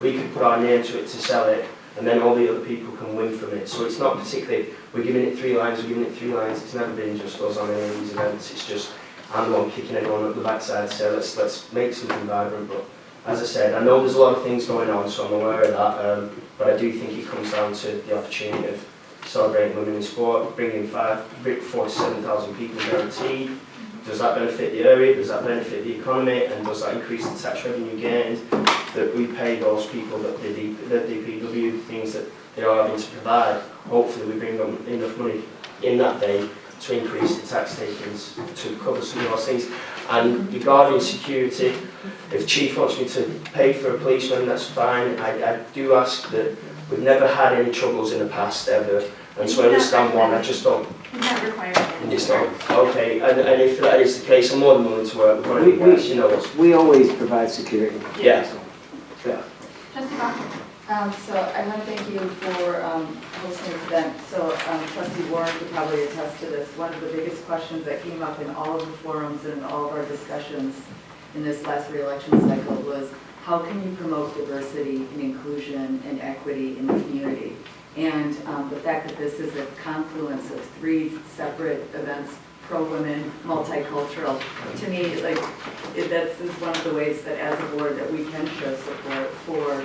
We could put our name to it to sell it, and then all the other people can win from it. So it's not particularly, we're giving it 3 lines, we're giving it 3 lines. It's never been just us on any of these events. It's just, I'm the one kicking everyone up the backside to say, let's make something vibrant. But as I said, I know there's a lot of things going on, so I'm aware of that. But I do think it comes down to the opportunity of celebrating women in sport, bringing 47,000 people guaranteed. Does that benefit the area? Does that benefit the economy? And does that increase the tax revenue gained that we pay those people that the DPW things that they are having to provide? Hopefully we bring them enough money in that day to increase the tax takings to cover some of those things. And regarding security, if Chief wants me to pay for a policeman, that's fine. I do ask that we've never had any troubles in the past ever, and so I understand one, I just don't. Not required. Just don't. Okay, and if that is the case, I'm more than willing to work with one of you guys, you know us. We always provide security. Yeah. Yeah. Trustee Bachman. So I want to thank you for hosting this event. So Trustee Warren could probably attest to this. One of the biggest questions that came up in all of the forums and in all of our discussions in this last re-election cycle was, how can you promote diversity and inclusion and equity in the community? And the fact that this is a confluence of 3 separate events, pro-women, multicultural, to me, like, that's is one of the ways that as a board that we can show support for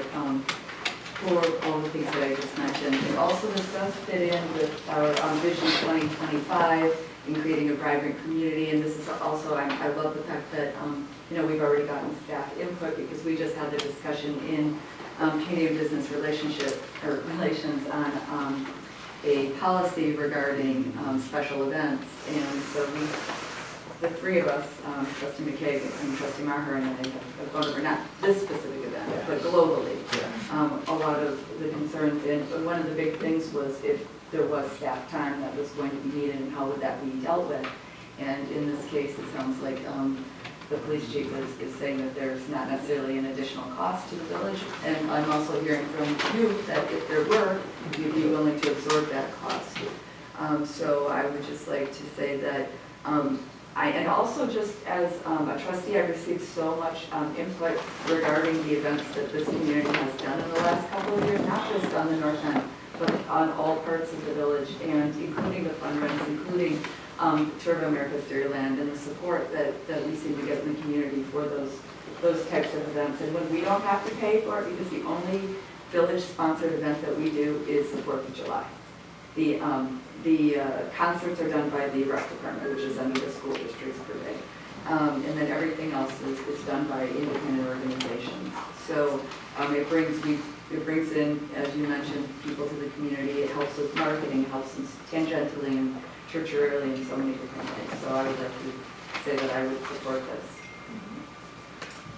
all the things that I just mentioned. And also this does fit in with our Vision 2025 in creating a vibrant community. And this is also, I love the fact that, you know, we've already gotten staff input because we just had the discussion in Canadian Business Relations on a policy regarding special events. And so the 3 of us, Trustee McKay and Trustee Maher, and I have gone over not this specific event, but globally, a lot of the concerns. And one of the big things was if there was staff time that was going to be needed and how would that be dealt with. And in this case, it sounds like the police chief is saying that there's not necessarily an additional cost to the village. And I'm also hearing from you that if there were, you'd be willing to absorb that cost. So I would just like to say that and also just as a trustee, I've received so much input regarding the events that this community has done in the last couple of years, not just on the North End, but on all parts of the village, and including the fund runs, including Tour of America's Dairyland, and the support that we seem to get in the community for those types of events. And when we don't have to pay for it, because the only village-sponsored event that we do is the 4th of July. The concerts are done by the rec department, which is under the school district's purvey. And then everything else is done by independent organizations. So it brings in, as you mentioned, people to the community. It helps with marketing, helps us tangentially and tertiarily in so many different ways. So I would like to say that I would support this.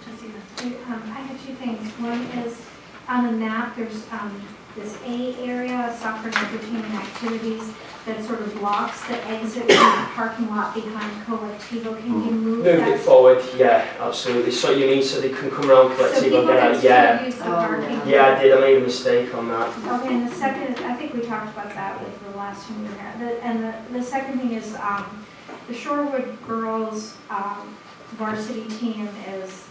I have 2 things. One is on the map, there's this A area, soccer and entertainment activities, that sort of blocks the exit from the parking lot behind Colectivo. Can you move that? Move it forward, yeah, absolutely. So you mean so they can come around Colectivo and get out? Yeah. Use the parking. Yeah, I did. I made a mistake on that. Okay, and the second, I think we talked about that with the last one we had. The second thing is the Shorewood girls varsity team is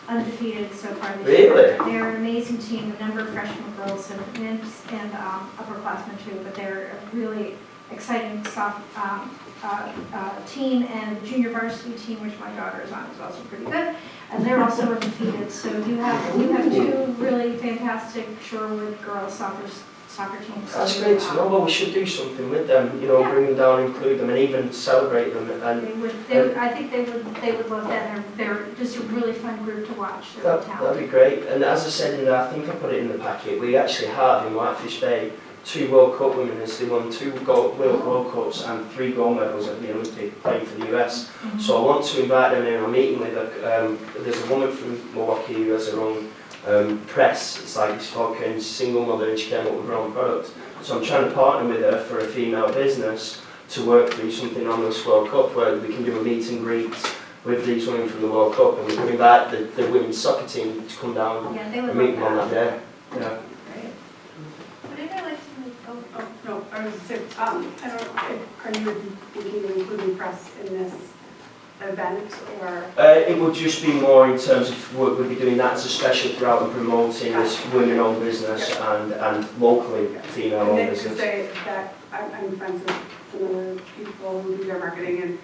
undefeated so far this year. Really? They're an amazing team, a number of freshman girls and upperclassmen too, but they're a really exciting soft team, and the junior varsity team, which my daughter is on, is also pretty good, and they're also undefeated. So you have 2 really fantastic Shorewood girls soccer teams. That's great to know. Well, we should do something with them, you know, bring them down, include them, and even celebrate them. And I think they would love that. They're just a really fun group to watch. That'd be great. And as I said in there, I think I put it in the packet, we actually have in Whitefish Bay 2 World Cup women. They won 2 World Cups and 3 gold medals at the Olympic playing for the US. So I want to invite them in. I'm meeting with there's a woman from Milwaukee who has her own press. It's like this fucking single mother, and she came up with her own product. So I'm trying to partner with her for a female business to work through something on this World Cup where we can do a meet and greet with these women from the World Cup, and we can invite the women's soccer team to come down and meet them on that day. Yeah. Would anybody like to move? No, I was going to say, I don't know, are you thinking of including press in this event or? It would just be more in terms of we'll be doing that as a special throughout and promoting this women-owned business and locally female-owned And then to business. say that I'm friends with some other people who do their marketing, and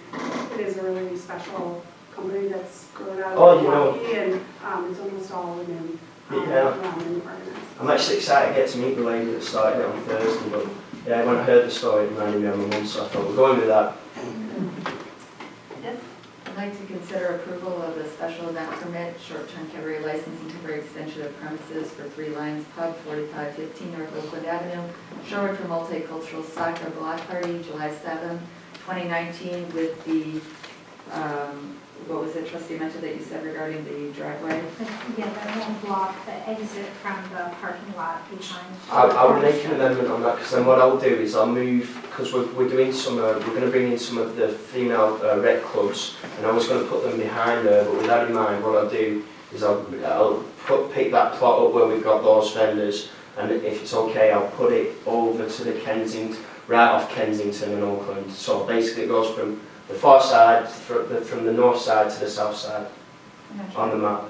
it is a really special company that's grown out Oh, of you know. Milwaukee, and it's almost all women Yeah. women organized. I'm actually excited to get to meet the lady that started it on Thursday, but yeah, when I heard the story, it reminded me of my mum, so I thought we're going with that. Yes. I'd like to consider approval of a special event permit, short-term temporary license and temporary extension of premises for Three Lions Pub, 4515 North Oakland Avenue, Shorewood for Multicultural Soccer Block Party, July 7, 2019, with the, what was it, trustee Menta, that you said regarding the driveway? Yeah, that won't block the exit from the parking lot behind. I'll make an amendment on that, because then what I'll do is I'll move, because we're doing some, we're going to bring in some of the female rec clubs, and I was going to put them behind there, but with that in mind, what I'll do is I'll pick that plot up where we've got those vendors, and if it's okay, I'll put it over to the Kensington, right off Kensington and Oakland. So basically it goes from the far side, from the north side to the south side on the map.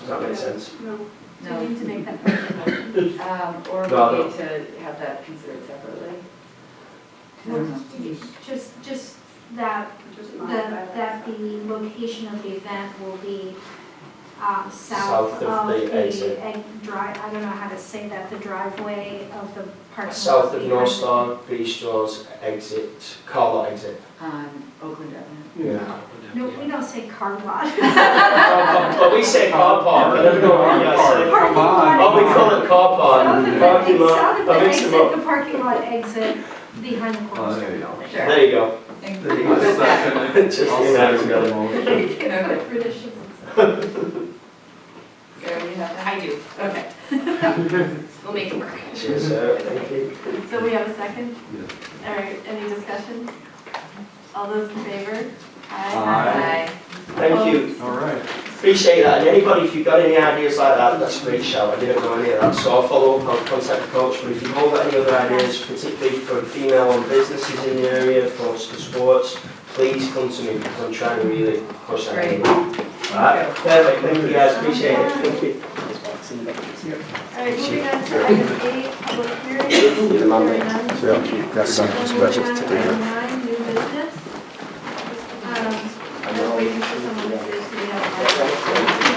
Does that make sense? No. No. Do you need to make that motion? Or No, we no. need to have that considered separately? Just that, Just that the location of the event will be south South of of the the exit. I don't know how to say that, the driveway of the parking lot. South of behind North it. Star Bistros exit, car lot exit. On Oakland Avenue. Yeah. No, we don't say car lot. Well, we say car park, I don't know what you guys say. Parking lot. Oh, we call it car park. South of the- Parking lot. south of the I mixed them exit, up. the parking lot exit behind the corner store there you go. building. Sure. There you go. And There you with go. that, Just you know, together. you know, For the shizzle. Sarah, you have that? I do. Okay. We'll make it work. Cheers, Sarah, thank you. So we have a second? All right, any discussion? All those in favor? Aye. Thank you. All right. Appreciate that. And anybody, if you've got any ideas like that, that's a great shout. I didn't know any of that. So I'll follow up, I'll contact the coach. But if you've all got any other ideas, particularly for female-owned businesses in the area, for sports, please come to me because I'm trying to really push that. Great. Alright, perfect. Thank you guys. Appreciate it. Thank you. All right, moving on to item 8, public hearing. You're the man, mate. Hearing none. That's some special Moving on to today. item 9, new business. I'm waiting for someone to say to me.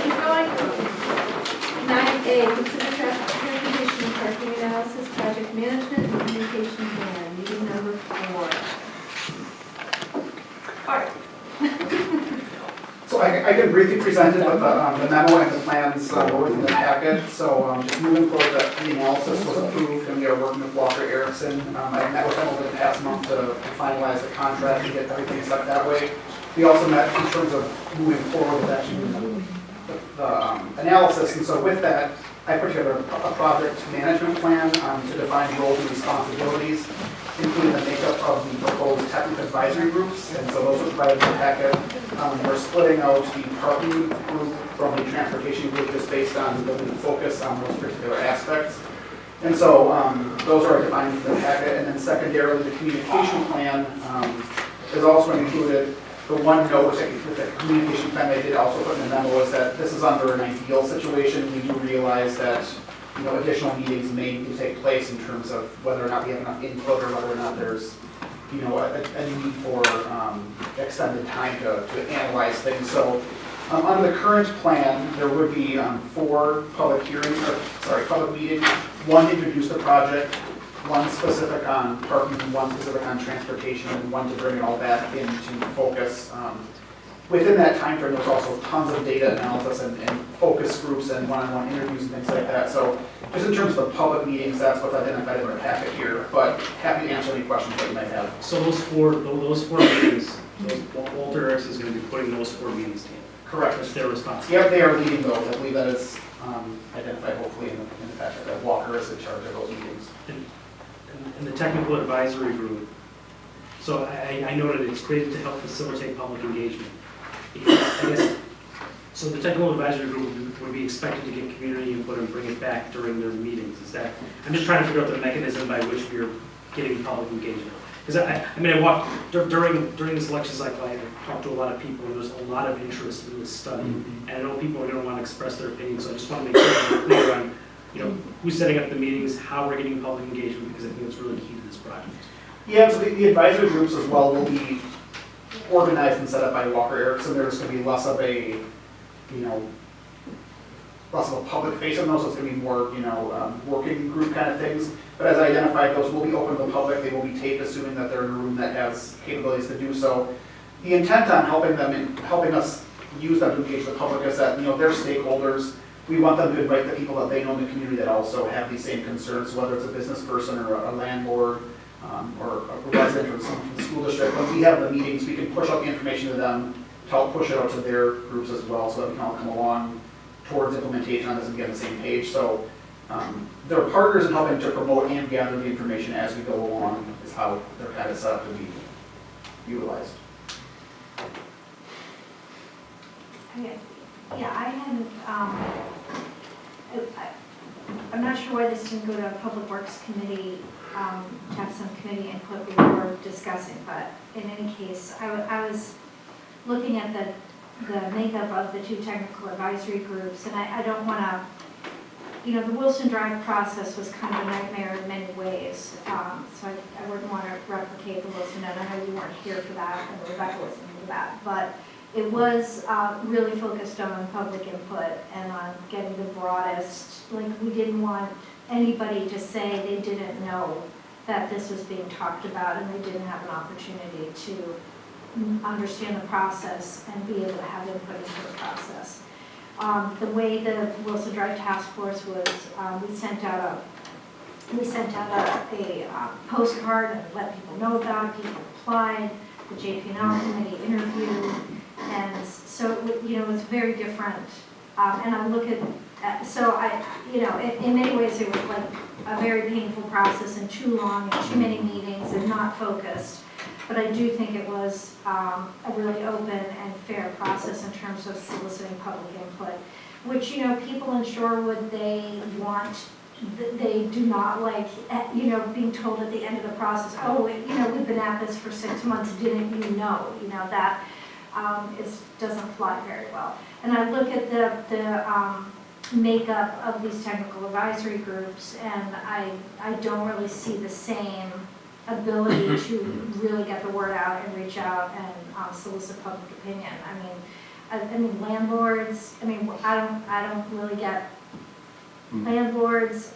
Keep going. 9A, consider traffic transportation and parking analysis, project management, and communication plan, meeting number 4. All right. So I can briefly present it, but the memo and the plans were in the packet. So just moving forward, the analysis was approved, and we are working with Walker Erickson. I met with them over the past month to finalize the contract and get everything set that way. We also met in terms of moving forward with actually the analysis, and so with that, I put together a project management plan to define roles and responsibilities, including the makeup of the proposed technical advisory groups, and so those are provided in the packet. We're splitting out the parking group from the transportation group just based on the focus on those particular aspects. And so those are defined in the packet, and then secondarily, the communication plan is also included. The one note with the communication plan I did also put in the memo is that this is under an ideal situation. We do realize that additional meetings may need to take place in terms of whether or not we have enough input or whether or not there's a need for extended time to analyze things. So on the current plan, there would be 4 public meetings. One to introduce the project, one specific on parking, one specific on transportation, and one to bring it all back into focus. Within that time frame, there's also tons of data analysis and focus groups and one-on-one interviews and things like that. So just in terms of the public meetings, that's what's identified in the packet here, but happy to answer any questions that you might have. So those four meetings, Walter Erickson is going to be putting those 4 meetings together. Correct. It's their responsibility. Yep, they are leading those. I believe that is identified hopefully in the packet, that Walker is in charge of those meetings. And the technical advisory group, so I noted it's created to help facilitate public engagement. I guess, so the technical advisory group would be expected to get community input and bring it back during their meetings. Is that, I'm just trying to figure out the mechanism by which we are getting public engagement. Because I mean, I walked, during this election cycle, I talked to a lot of people, and there's a lot of interest in this study. And I know people are gonna wanna express their opinions, so I just wanna make sure we're clear on, who's setting up the meetings, how we're getting public engagement, because I think it's really key to this project. Yeah, so the advisory groups as well will be organized and set up by Walker Erickson. There's gonna be less of a, less of a public face on those, so it's gonna be more, working group kind of things. But as I identified, those will be open to the public, they will be taped, assuming that they're in a room that has capabilities to do so. The intent on helping them and helping us use them to engage the public is that, they're stakeholders. We want them to invite the people that they know in the community that also have these same concerns, whether it's a business person or a landlord, or a resident or someone from the school district. When we have the meetings, we can push out the information to them, to help push it out to their groups as well, so that we can all come along towards implementation on this and get on the same page. So they're partners in helping to promote and gather the information as we go along, is how they're kind of set up to be utilized. Yeah, I hadn't, I'm not sure why this didn't go to a Public Works Committee, to have some committee input before discussing, but in any case, I was looking at the makeup of the two technical advisory groups, and I don't want to, the Wilson Drive process was kind of a nightmare in many ways, so I wouldn't want to replicate the Wilson, and I know you weren't here for that, and Rebecca wasn't here for that, but it was really focused on public input and on getting the broadest, we didn't want anybody to say they didn't know that this was being talked about and they didn't have an opportunity to understand the process and be able to have input into the process. The way the Wilson Drive Task Force was, we sent out a postcard and let people know about it. People applied. The JP&L committee interviewed, and so it was very different. And I look at, so I, in many ways it was like a very painful process and too long and too many meetings and not focused. But I do think it was a really open and fair process in terms of soliciting public input, which, people in Shorewood, they do not like, being told at the end of the process, oh, we've been at this for 6 months, didn't you know? That doesn't fly very well. And I look at the makeup of these technical advisory groups, and I don't really see the same ability to really get the word out and reach out and solicit public opinion. I mean landlords. I don't really get landlords,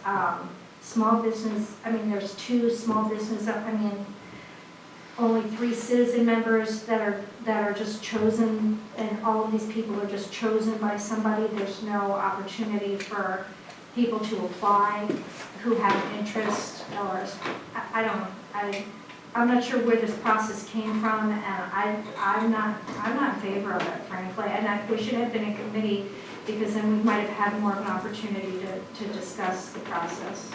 small business. There's 2 small business. Only 3 citizen members that are just chosen, and all of these people are just chosen by somebody. There's no opportunity for people to apply who have an interest, or I'm not sure where this process came from, and I'm not in favor of it, frankly. And we should have been a committee, because then we might have had more of an opportunity to discuss the process.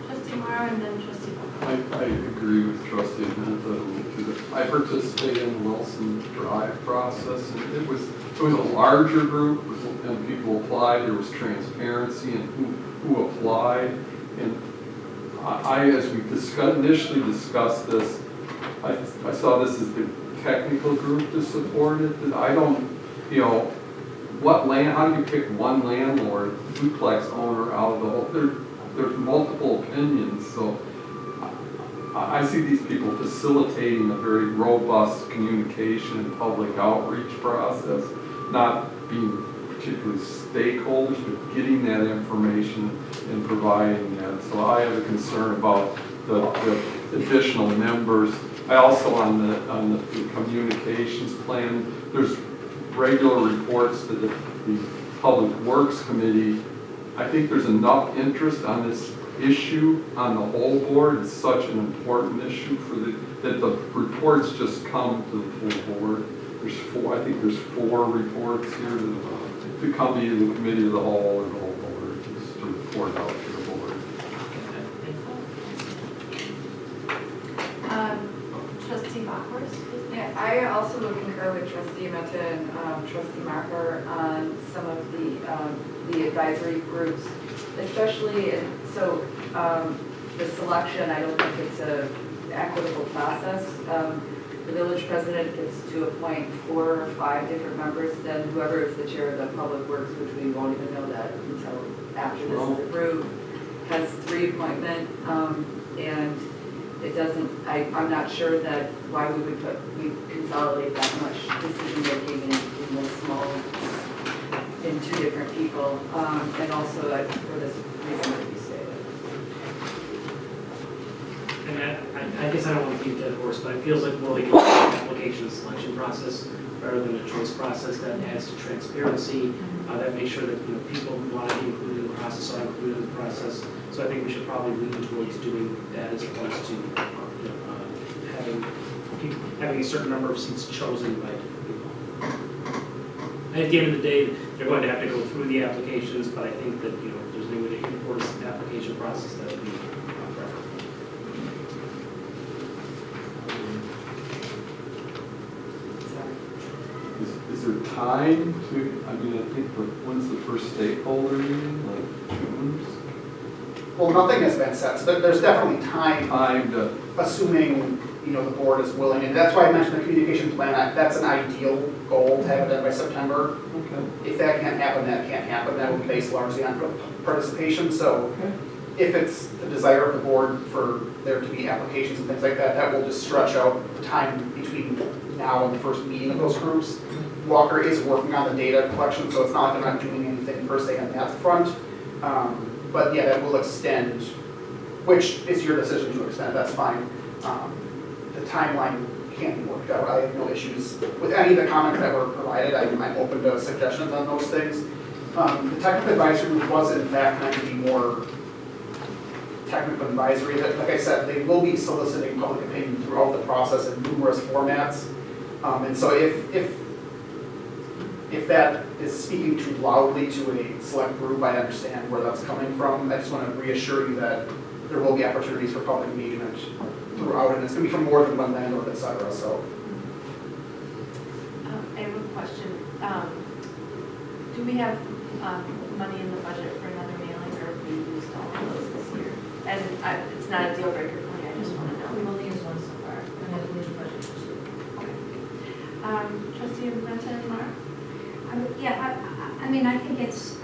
Trustee Mara and then Trustee Buckler. I agree with Trustee Menta. I participated in the Wilson Drive process, and it was a larger group, and people applied. There was transparency in who applied, and as we initially discussed this, I saw this as the technical group to support it. And I don't, how do you pick one landlord, duplex owner out of the whole? There's multiple opinions, so I see these people facilitating a very robust communication and public outreach process, not being particularly stakeholders, but getting that information and providing that. So I have a concern about the additional members. I also, on the communications plan, there's regular reports to the Public Works Committee. I think there's enough interest on this issue on the whole board. It's such an important issue that the reports just come to the full board. I think there's 4 reports here to come to the committee of the whole or the whole board, just to report out to the board. Trustee Buckler. Yeah, I also would concur with Trustee Menta and Trustee Marker on some of the advisory groups, especially the selection, I don't think it's a equitable process. The village president gets to appoint 4 or 5 different members, then whoever is the chair of the public works, which we won't even know that until after this is approved, has 3 appointment, and it doesn't, I'm not sure that why we would consolidate that much decision-making in this small, in 2 different people, and also for this reason that you stated. And I guess I don't want to keep that horse, but it feels like more like an application selection process rather than a choice process that adds to transparency, that makes sure that, you know, people who want to be included in the process are included in the process. So I think we should probably lean towards doing that as opposed to, you know, having a certain number of seats chosen by different people. And at the end of the day, they're going to have to go through the applications, but I think that, you know, if there's any way to import an application process, that would be preferable. Is there time to, I mean, I think, when's the first stakeholder meeting, like June? Well, nothing has been set, so there's definitely time, Time to, assuming, you know, the board is willing, and that's why I mentioned the communication plan. That's an ideal goal to have it done by September. okay. If that can't happen, that can't happen. That will be based largely on participation. So if it's the desire of the board for there to be applications and things like that, that will just stretch out the time between now and the first meeting of those groups. Walker is working on the data collection, so it's not like they're not doing anything per se on that front. But yeah, that will extend, which is your decision to extend, that's fine. The timeline can be worked out. I have no issues with any of the comments that were provided. I'm open to suggestions on those things. The technical advisory group was in fact meant to be more technical advisory. Like I said, they will be soliciting public opinion throughout the process in numerous formats. And so if that is speaking too loudly to a select group, I understand where that's coming from. I just want to reassure you that there will be opportunities for public engagement throughout, and it's going to be from more than one landlord, et cetera, so. I have a question. Do we have money in the budget for another mailing, or have we used all of those this year? And it's not a deal breaker for me, I just want to know. We've only used one so far, and I believe the budget was 2. Okay. Trustee Benton and Mark? I mean, I think it's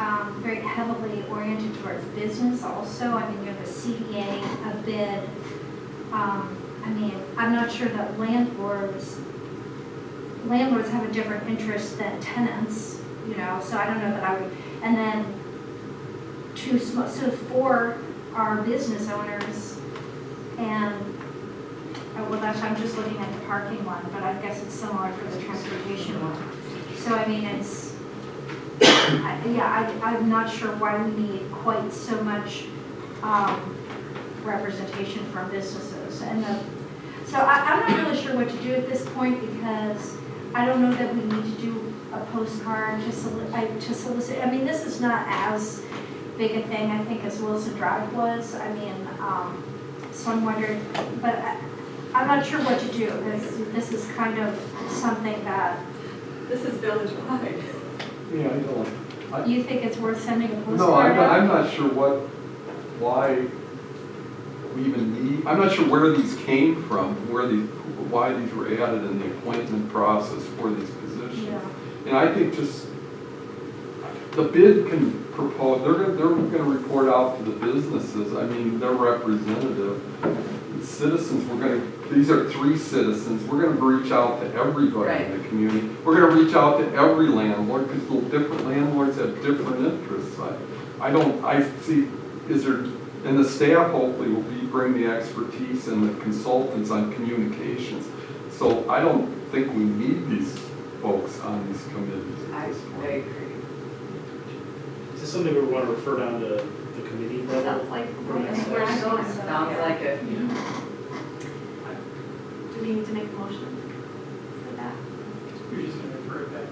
very heavily oriented towards business also. I mean, you have a CDA, a bid. I mean, I'm not sure that landlords have a different interest than tenants, you know, so I don't know that I would, and then so 4 are business owners, and, well, that's, I'm just looking at the parking one, but I guess it's similar for the transportation one. So, I mean, it's, I'm not sure why we need quite so much representation from businesses. And so I'm not really sure what to do at this point, because I don't know that we need to do a postcard to solicit. I mean, this is not as big a thing, I think, as Wilson Drive was. I mean, so I'm wondering, but I'm not sure what to do. This is kind of something that. This is village-wide. Yeah, I don't. You think it's worth sending a postcard No, I'm out? not sure why we even need, I'm not sure where these came from, why these were added in the appointment process for these positions. Yeah. And I think just, the bid can propose, they're gonna report out to the businesses, I mean, they're representative. Citizens, these are 3 citizens, we're gonna reach out to everybody in the community. We're gonna reach out to every landlord, because different landlords have different interests. I see, and the staff hopefully will bring the expertise and the consultants on communications. So I don't think we need these folks on these committees at this point. I agree. Is this something we want to refer down to the committee level? Sounds like we're That's where I'm going. So, Sounds like it. Do we need to make a motion for that? You're just gonna refer it back.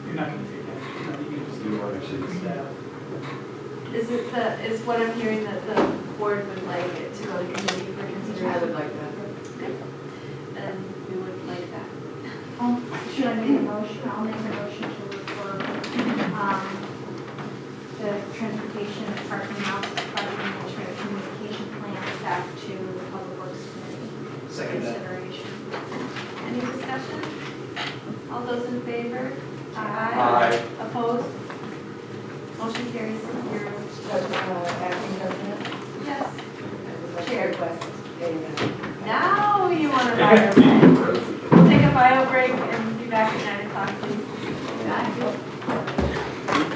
You're not gonna take action, you can just do it. Staff. Is what I'm hearing that the board would like it to go to committee for consideration? I would like that. Okay. And we would like that. should I make a motion? I'll make a motion to refer the transportation and parking lots, parking administrative communication plan back those in favor? Aye. Opposed? Motion carries 6-0. Acting president? Yes. Chair request. Now you want to bio break. We'll take a bio break and be back at 9 o'clock, please.